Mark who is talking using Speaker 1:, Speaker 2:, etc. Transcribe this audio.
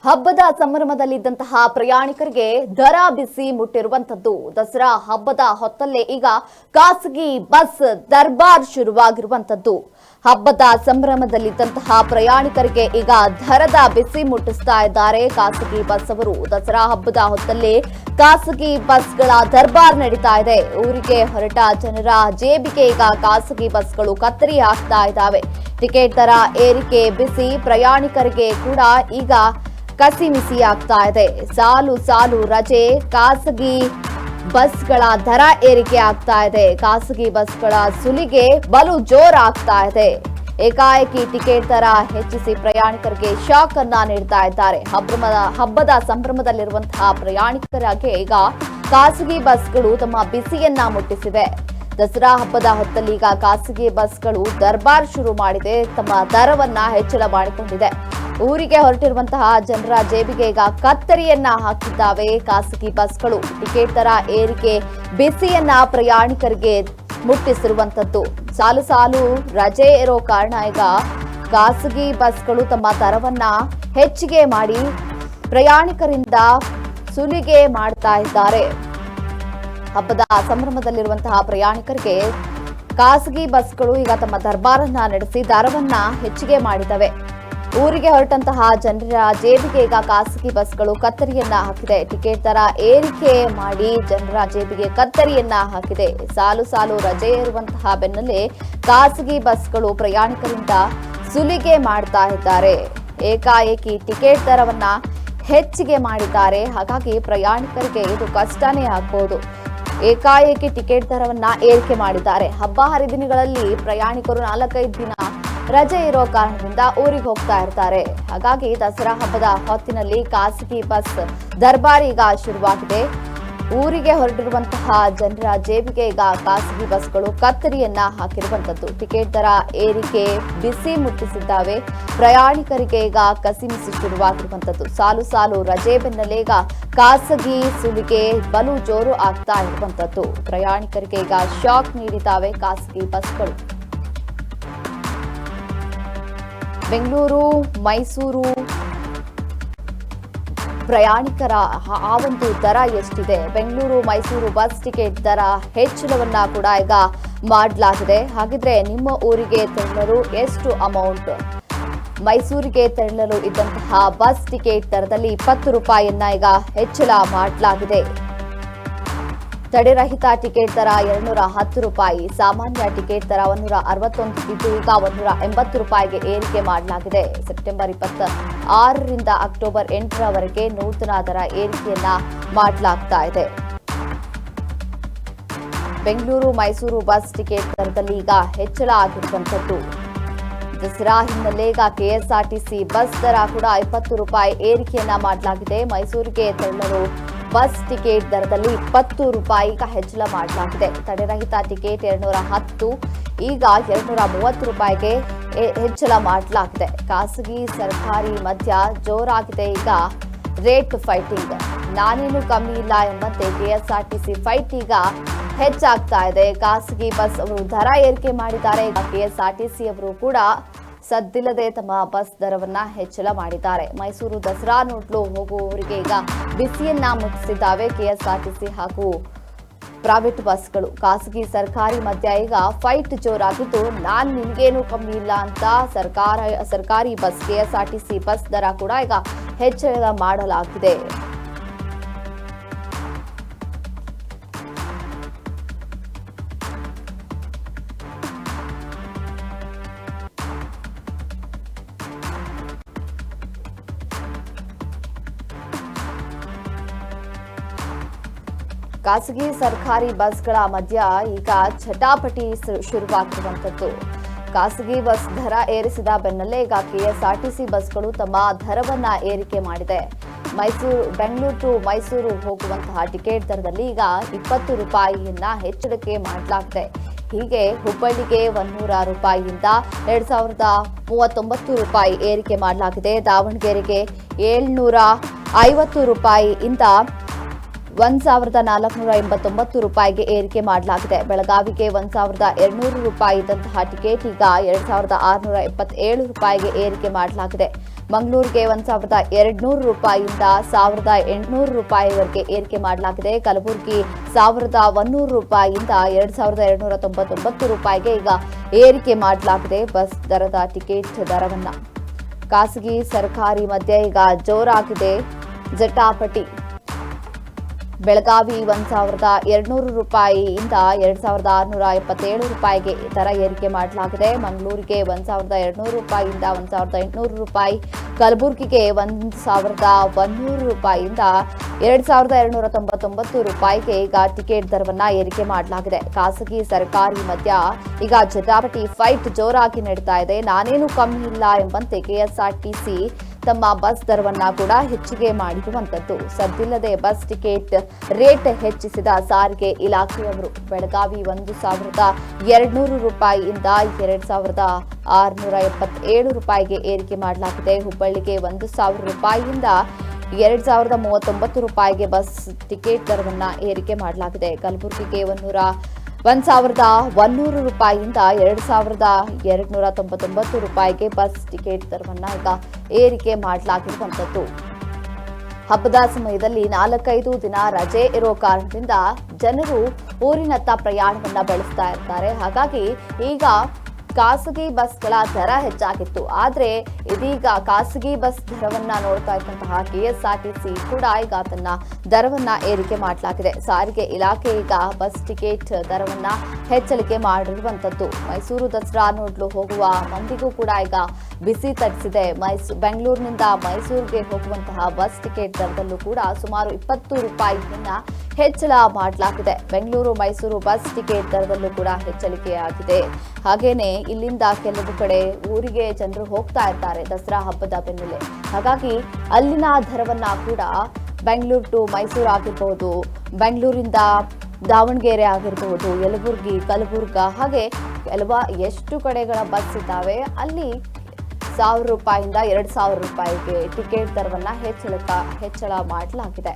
Speaker 1: ಹಬ್ಬದ ಸಂಭ್ರಮದಲ್ಲಿದ್ದಂತಹ ಪ್ರಯಾಣಿಕರಿಗೆ ದರ ಬಿಸಿ ಮುಟ್ಟಿರುವಂತದ್ದು. ದಸರಾ ಹಬ್ಬದ ಹೊತ್ತಲ್ಲೇ ಈಗ ಖಾಸಗಿ ಬಸ್ ದರ್ಬಾರ್ ಶುರುವಾಗಿರುವಂತದ್ದು. ಹಬ್ಬದ ಸಂಭ್ರಮದಲ್ಲಿದ್ದಂತಹ ಪ್ರಯಾಣಿಕರಿಗೆ ಈಗ ದರದ ಬಿಸಿ ಮುಟ್ಟಿಸ್ತಾ ಇದ್ದಾರೆ ಖಾಸಗಿ ಬಸ್ ಅವರು. ದಸರಾ ಹಬ್ಬದ ಹೊತ್ತಲ್ಲೇ ಖಾಸಗಿ ಬಸ್ಗಳ ದರ್ಬಾರ್ ನಡೀತಾ ಇದೆ. ಊರಿಗೆ ಹೊರಟ ಜನರ ಜೇಬಿಗೆ ಈಗ ಖಾಸಗಿ ಬಸ್ಗಳು ಕತ್ತರಿ ಹಾಕ್ತಾ ಇದ್ದಾವೆ. ಟಿಕೆಟ್ ದರ ಏರಿಕೆ ಬಿಸಿ ಪ್ರಯಾಣಿಕರಿಗೆ ಕೂಡ ಈಗ ಕಸಿಮಿಸಿ ಆಗ್ತಾ ಇದೆ. ಸಾಲು ಸಾಲು ರಜೆ, ಖಾಸಗಿ ಬಸ್ಗಳ ದರ ಏರಿಕೆ ಆಗ್ತಾ ಇದೆ. ಖಾಸಗಿ ಬಸ್ಗಳ ಸುಲಿಗೆ ಬಲು ಜೋರಾಗ್ತಾ ಇದೆ. ಏಕಾಏಕಿ ಟಿಕೆಟ್ ದರ ಹೆಚ್ಚಿಸಿ ಪ್ರಯಾಣಿಕರಿಗೆ ಶಾಕ್ ಅನ್ನ ನೀಡ್ತಾ ಇದ್ದಾರೆ. ಹಬ್ಬದ ಸಂಭ್ರಮದಲ್ಲಿರುವಂತಹ ಪ್ರಯಾಣಿಕರಿಗೆ ಈಗ ಖಾಸಗಿ ಬಸ್ಗಳು ತಮ್ಮ ಬಿಸಿಯನ್ನ ಮುಟ್ಟಿಸಿವೆ. ದಸರಾ ಹಬ್ಬದ ಹೊತ್ತಲ್ಲಿ ಈಗ ಖಾಸಗಿ ಬಸ್ಗಳು ದರ್ಬಾರ್ ಶುರು ಮಾಡಿದೆ. ತಮ್ಮ ದರವನ್ನ ಹೆಚ್ಚಳ ಮಾಡಿಕೊಂಡಿದೆ. ಊರಿಗೆ ಹೊರಟಿರುವಂತಹ ಜನರ ಜೇಬಿಗೆ ಈಗ ಕತ್ತರಿಯನ್ನ ಹಾಕಿದ್ದಾವೆ ಖಾಸಗಿ ಬಸ್ಗಳು. ಟಿಕೆಟ್ ದರ ಏರಿಕೆ ಬಿಸಿಯನ್ನ ಪ್ರಯಾಣಿಕರಿಗೆ ಮುಟ್ಟಿಸಿರುವಂತದ್ದು. ಸಾಲು ಸಾಲು ರಜೆ ಇರೋ ಕಾರಣ ಈಗ ಖಾಸಗಿ ಬಸ್ಗಳು ತಮ್ಮ ದರವನ್ನ ಹೆಚ್ಚಿಗೆ ಮಾಡಿ ಪ್ರಯಾಣಿಕರಿಂದ ಸುಲಿಗೆ ಮಾಡ್ತಾ ಇದ್ದಾರೆ. ಹಬ್ಬದ ಸಂಭ್ರಮದಲ್ಲಿರುವಂತಹ ಪ್ರಯಾಣಿಕರಿಗೆ ಖಾಸಗಿ ಬಸ್ಗಳು ಈಗ ತಮ್ಮ ದರ್ಬಾರನ್ನ ನಡೆಸಿ ದರವನ್ನ ಹೆಚ್ಚಿಗೆ ಮಾಡಿದವೆ. ಊರಿಗೆ ಹೊರಟಂತಹ ಜನರ ಜೇಬಿಗೆ ಈಗ ಖಾಸಗಿ ಬಸ್ಗಳು ಕತ್ತರಿಯನ್ನ ಹಾಕಿದೆ. ಟಿಕೆಟ್ ದರ ಏರಿಕೆ ಮಾಡಿ ಜನರ ಜೇಬಿಗೆ ಕತ್ತರಿಯನ್ನ ಹಾಕಿದೆ. ಸಾಲು ಸಾಲು ರಜೆ ಇರುವಂತಹ ಬೆನ್ನಲ್ಲೇ ಖಾಸಗಿ ಬಸ್ಗಳು ಪ್ರಯಾಣಿಕರಿಂದ ಸುಲಿಗೆ ಮಾಡ್ತಾ ಇದ್ದಾರೆ. ಏಕಾಏಕಿ ಟಿಕೆಟ್ ದರವನ್ನ ಹೆಚ್ಚಿಗೆ ಮಾಡಿದ್ದಾರೆ. ಹಾಗಾಗಿ ಪ್ರಯಾಣಿಕರಿಗೆ ಇದು ಕಷ್ಟನೇ ಆಗ್ಬಹುದು. ಏಕಾಏಕಿ ಟಿಕೆಟ್ ದರವನ್ನ ಏರಿಕೆ ಮಾಡಿದ್ದಾರೆ. ಹಬ್ಬ ಹರಿದಿನಗಳಲ್ಲಿ ಪ್ರಯಾಣಿಕರು 4-5 ದಿನ ರಜೆ ಇರೋ ಕಾರಣದಿಂದ ಊರಿಗೆ ಹೋಗ್ತಾ ಇರ್ತಾರೆ. ಹಾಗಾಗಿ ದಸರಾ ಹಬ್ಬದ ಹೊತ್ತಿನಲ್ಲಿ ಖಾಸಗಿ ಬಸ್ ದರ್ಬಾರ್ ಈಗ ಶುರುವಾಗಿದೆ. ಊರಿಗೆ ಹೊರಟಿರುವಂತಹ ಜನರ ಜೇಬಿಗೆ ಈಗ ಖಾಸಗಿ ಬಸ್ಗಳು ಕತ್ತರಿಯನ್ನ ಹಾಕಿರುವಂತದ್ದು. ಟಿಕೆಟ್ ದರ ಏರಿಕೆ ಬಿಸಿ ಮುಟ್ಟಿಸಿದ್ದಾವೆ. ಪ್ರಯಾಣಿಕರಿಗೆ ಈಗ ಕಸಿಮಿಸಿ ಶುರುವಾಗಿರುವಂತದ್ದು. ಸಾಲು ಸಾಲು ರಜೆ ಬೆನ್ನಲ್ಲೇ ಈಗ ಖಾಸಗಿ ಸುಲಿಗೆ ಬಲು ಜೋರು ಆಗ್ತಾ ಇರುವಂತದ್ದು. ಪ್ರಯಾಣಿಕರಿಗೆ ಈಗ ಶಾಕ್ ನೀಡಿದ್ದಾವೆ ಖಾಸಗಿ ಬಸ್ಗಳು. ಬೆಂಗಳೂರು ಮೈಸೂರು ಪ್ರಯಾಣಿಕರ ಆ ಒಂದು ದರ ಎಷ್ಟಿದೆ? ಬೆಂಗಳೂರು ಮೈಸೂರು ಬಸ್ ಟಿಕೆಟ್ ದರ ಹೆಚ್ಚಳವನ್ನ ಕೂಡ ಈಗ ಮಾಡಲಾಗಿದೆ. ಹಾಗಿದ್ರೆ ನಿಮ್ಮ ಊರಿಗೆ ತೆರಳಲು ಎಷ್ಟು ಅಮೌಂಟ್? ಮೈಸೂರಿಗೆ ತೆರಳಲು ಇದ್ದಂತಹ ಬಸ್ ಟಿಕೆಟ್ ದರದಲ್ಲಿ 20 ರೂಪಾಯಿಯನ್ನ ಈಗ ಹೆಚ್ಚಳ ಮಾಡಲಾಗಿದೆ. ತಡೆರಹಿತ ಟಿಕೆಟ್ ದರ 210 ರೂಪಾಯಿ, ಸಾಮಾನ್ಯ ಟಿಕೆಟ್ ದರ 161 ಇದ್ದು ಈಗ 180 ರೂಪಾಯಿಗೆ ಏರಿಕೆ ಮಾಡಲಾಗಿದೆ. ಸೆಪ್ಟೆಂಬರ್ 26ರಿಂದ ಅಕ್ಟೋಬರ್ 8ರವರೆಗೆ ನೂತನ ದರ ಏರಿಕೆಯನ್ನ ಮಾಡಲಾಗ್ತಾ ಇದೆ. ಬೆಂಗಳೂರು ಮೈಸೂರು ಬಸ್ ಟಿಕೆಟ್ ದರದಲ್ಲಿ ಈಗ ಹೆಚ್ಚಳ ಆಗಿರುವಂತದ್ದು. ದಸರಾ ಹಿನ್ನೆಲೆ ಈಗ ಕೆಎಸ್ಆರ್ಟಿಸಿ ಬಸ್ ದರ ಕೂಡ 20 ರೂಪಾಯಿ ಏರಿಕೆಯನ್ನ ಮಾಡಲಾಗಿದೆ. ಮೈಸೂರಿಗೆ ತೆರಳಲು ಬಸ್ ಟಿಕೆಟ್ ದರದಲ್ಲಿ 20 ರೂಪಾಯಿ ಈಗ ಹೆಚ್ಚಳ ಮಾಡಲಾಗಿದೆ. ತಡೆರಹಿತ ಟಿಕೆಟ್ 210 ಈಗ 230 ರೂಪಾಯಿಗೆ ಹೆಚ್ಚಳ ಮಾಡಲಾಗಿದೆ. ಖಾಸಗಿ ಸರ್ಕಾರಿ ಮಧ್ಯ ಜೋರಾಗಿದೆ ಈಗ ರೇಟ್ ಫೈಟಿಂಗ್. ನಾನೇನು ಕಮ್ಮಿ ಇಲ್ಲ ಎಂಬಂತೆ ಕೆಎಸ್ಆರ್ಟಿಸಿ ಫೈಟ್ ಈಗ ಹೆಚ್ಚಾಗ್ತಾ ಇದೆ. ಖಾಸಗಿ ಬಸ್ ಅವರು ದರ ಏರಿಕೆ ಮಾಡಿದ್ದಾರೆ. ಕೆಎಸ್ಆರ್ಟಿಸಿ ಅವರು ಕೂಡ ಸದ್ದಿಲ್ಲದೆ ತಮ್ಮ ಬಸ್ ದರವನ್ನ ಹೆಚ್ಚಳ ಮಾಡಿದ್ದಾರೆ. ಮೈಸೂರು ದಸರಾ ನೋಡಲು ಹೋಗುವವರಿಗೆ ಈಗ ಬಿಸಿಯನ್ನ ಮುಟ್ಟಿಸಿದ್ದಾವೆ ಕೆಎಸ್ಆರ್ಟಿಸಿ ಹಾಗೂ ಪ್ರೈವೇಟ್ ಬಸ್ಗಳು. ಖಾಸಗಿ ಸರ್ಕಾರಿ ಮಧ್ಯ ಈಗ ಫೈಟ್ ಜೋರಾಗಿದ್ದು, ನಾನ್ ನಿಮ್ಗೇನು ಕಮ್ಮಿ ಇಲ್ಲ ಅಂತ ಸರ್ಕಾರಿ ಬಸ್ ಕೆಎಸ್ಆರ್ಟಿಸಿ ಬಸ್ ದರ ಕೂಡ ಈಗ ಹೆಚ್ಚಳ ಮಾಡಲಾಗಿದೆ. ಖಾಸಗಿ ಸರ್ಕಾರಿ ಬಸ್ಗಳ ಮಧ್ಯ ಈಗ ಚಟಾಪಟಿ ಶುರುವಾಗಿರುವಂತದ್ದು. ಖಾಸಗಿ ಬಸ್ ದರ ಏರಿಸಿದ ಬೆನ್ನಲ್ಲೇ ಈಗ ಕೆಎಸ್ಆರ್ಟಿಸಿ ಬಸ್ಗಳು ತಮ್ಮ ದರವನ್ನ ಏರಿಕೆ ಮಾಡಿದೆ. ಬೆಂಗಳೂರು ಟು ಮೈಸೂರು ಹೋಗುವಂತಹ ಟಿಕೆಟ್ ದರದಲ್ಲಿ ಈಗ 20 ರೂಪಾಯಿಯನ್ನ ಹೆಚ್ಚಳಕ್ಕೆ ಮಾಡಲಾಗಿದೆ. ಹೀಗೆ ಹುಬ್ಬಳ್ಳಿಗೆ 100 ರೂಪಾಯಿಯಿಂದ 2039 ರೂಪಾಯಿ ಏರಿಕೆ ಮಾಡಲಾಗಿದೆ. ದಾವಣಗೆರೆಗೆ 750 ರೂಪಾಯಿಯಿಂದ 1,489 ರೂಪಾಯಿಗೆ ಏರಿಕೆ ಮಾಡಲಾಗಿದೆ. ಬೆಳಗಾವಿಗೆ 1,200 ರೂಪಾಯಿ ಇದ್ದಂತಹ ಟಿಕೆಟ್ ಈಗ 2,677 ರೂಪಾಯಿಗೆ ಏರಿಕೆ ಮಾಡಲಾಗಿದೆ. ಮಂಗಳೂರಿಗೆ 1,200 ರೂಪಾಯಿಯಿಂದ 1,800 ರೂಪಾಯಿವರೆಗೆ ಏರಿಕೆ ಮಾಡಲಾಗಿದೆ. ಕಲಬುರಗಿ 1,100 ರೂಪಾಯಿಯಿಂದ 2,299 ರೂಪಾಯಿಗೆ ಈಗ ಏರಿಕೆ ಮಾಡಲಾಗಿದೆ ಬಸ್ ದರದ ಟಿಕೆಟ್ ದರವನ್ನ. ಖಾಸಗಿ ಸರ್ಕಾರಿ ಮಧ್ಯೆ ಈಗ ಜೋರಾಗಿದೆ ಜಟಾಪಟಿ. ಬೆಳಗಾವಿ 1,200 ರೂಪಾಯಿಯಿಂದ 2,677 ರೂಪಾಯಿಗೆ ದರ ಏರಿಕೆ ಮಾಡಲಾಗಿದೆ. ಮಂಗಳೂರಿಗೆ 1,200 ರೂಪಾಯಿಯಿಂದ 1,800 ರೂಪಾಯಿ, ಕಲಬುರಗಿಗೆ 1,100 ರೂಪಾಯಿಯಿಂದ 2,299 ರೂಪಾಯಿಗೆ ಈಗ ಟಿಕೆಟ್ ದರವನ್ನ ಏರಿಕೆ ಮಾಡಲಾಗಿದೆ. ಖಾಸಗಿ ಸರ್ಕಾರಿ ಮಧ್ಯ ಈಗ ಜಟಾಪಟಿ ಫೈಟ್ ಜೋರಾಗಿ ನಡೀತಾ ಇದೆ. ನಾನೇನು ಕಮ್ಮಿ ಇಲ್ಲ ಎಂಬಂತೆ ಕೆಎಸ್ಆರ್ಟಿಸಿ ತಮ್ಮ ಬಸ್ ದರವನ್ನ ಕೂಡ ಹೆಚ್ಚಿಗೆ ಮಾಡಿರುವಂತದ್ದು. ಸದ್ದಿಲ್ಲದೆ ಬಸ್ ಟಿಕೆಟ್ ರೇಟ್ ಹೆಚ್ಚಿಸಿದ ಸಾರಿಗೆ ಇಲಾಖೆಯವರು. ಬೆಳಗಾವಿ 1,200 ರೂಪಾಯಿಯಿಂದ 2,677 ರೂಪಾಯಿಗೆ ಏರಿಕೆ ಮಾಡಲಾಗಿದೆ. ಹುಬ್ಬಳ್ಳಿಗೆ 1,000 ರೂಪಾಯಿಯಿಂದ 2,039 ರೂಪಾಯಿಗೆ ಬಸ್ ಟಿಕೆಟ್ ದರವನ್ನ ಏರಿಕೆ ಮಾಡಲಾಗಿದೆ. ಕಲಬುರಗಿಗೆ 1,100 ರೂಪಾಯಿಯಿಂದ 2,299 ರೂಪಾಯಿಗೆ ಬಸ್ ಟಿಕೆಟ್ ದರವನ್ನ ಈಗ ಏರಿಕೆ ಮಾಡಲಾಗಿರುವಂತದ್ದು. ಹಬ್ಬದ ಸಮಯದಲ್ಲಿ 4-5 ದಿನ ರಜೆ ಇರೋ ಕಾರಣದಿಂದ ಜನರು ಊರಿನತ್ತ ಪ್ರಯಾಣವನ್ನ ಬೆಳೆಸ್ತಾ ಇರ್ತಾರೆ. ಹಾಗಾಗಿ ಈಗ ಖಾಸಗಿ ಬಸ್ಗಳ ದರ ಹೆಚ್ಚಾಗಿತ್ತು. ಆದ್ರೆ ಇದೀಗ ಖಾಸಗಿ ಬಸ್ ದರವನ್ನ ನೋಡ್ತಾ ಇದ್ದಂತಹ ಕೆಎಸ್ಆರ್ಟಿಸಿ ಕೂಡ ಈಗ ತನ್ನ ದರವನ್ನ ಏರಿಕೆ ಮಾಡಲಾಗಿದೆ. ಸಾರಿಗೆ ಇಲಾಖೆ ಈಗ ಬಸ್ ಟಿಕೆಟ್ ದರವನ್ನ ಹೆಚ್ಚಳಿಕೆ ಮಾಡಿರುವಂತದ್ದು. ಮೈಸೂರು ದಸರಾ ನೋಡಲು ಹೋಗುವ ಮಂದಿಗೂ ಕೂಡ ಈಗ ಬಿಸಿ ತಟ್ಟಿಸಿದೆ. ಬೆಂಗಳೂರಿನಿಂದ ಮೈಸೂರಿಗೆ ಹೋಗುವಂತಹ ಬಸ್ ಟಿಕೆಟ್ ದರದಲ್ಲೂ ಕೂಡ ಸುಮಾರು 20 ರೂಪಾಯಿಯನ್ನ ಹೆಚ್ಚಳ ಮಾಡಲಾಗಿದೆ. ಬೆಂಗಳೂರು ಮೈಸೂರು ಬಸ್ ಟಿಕೆಟ್ ದರದಲ್ಲೂ ಕೂಡ ಹೆಚ್ಚಳಿಕೆಯಾಗಿದೆ. ಹಾಗೇನೆ ಇಲ್ಲಿಂದ ಕೆಲವು ಕಡೆ ಊರಿಗೆ ಜನರು ಹೋಗ್ತಾ ಇರ್ತಾರೆ ದಸರಾ ಹಬ್ಬದ ಬೆನ್ನಲ್ಲೇ. ಹಾಗಾಗಿ ಅಲ್ಲಿನ ದರವನ್ನ ಕೂಡ ಬೆಂಗಳೂರು ಟು ಮೈಸೂರು ಆಗಿರಬಹುದು, ಬೆಂಗಳೂರಿಂದ ದಾವಣಗೆರೆ ಆಗಿರಬಹುದು, ಯಲಬುರ್ಗಿ, ಕಲಬುರ್ಗ, ಹಾಗೆ ಎಷ್ಟು ಕಡೆಗಳ ಬಸ್ ಇದ್ದಾವೆ ಅಲ್ಲಿ 1,000 ರೂಪಾಯಿಯಿಂದ 2,000 ರೂಪಾಯಿಗೆ ಟಿಕೆಟ್ ದರವನ್ನ ಹೆಚ್ಚಳ ಮಾಡಲಾಗಿದೆ.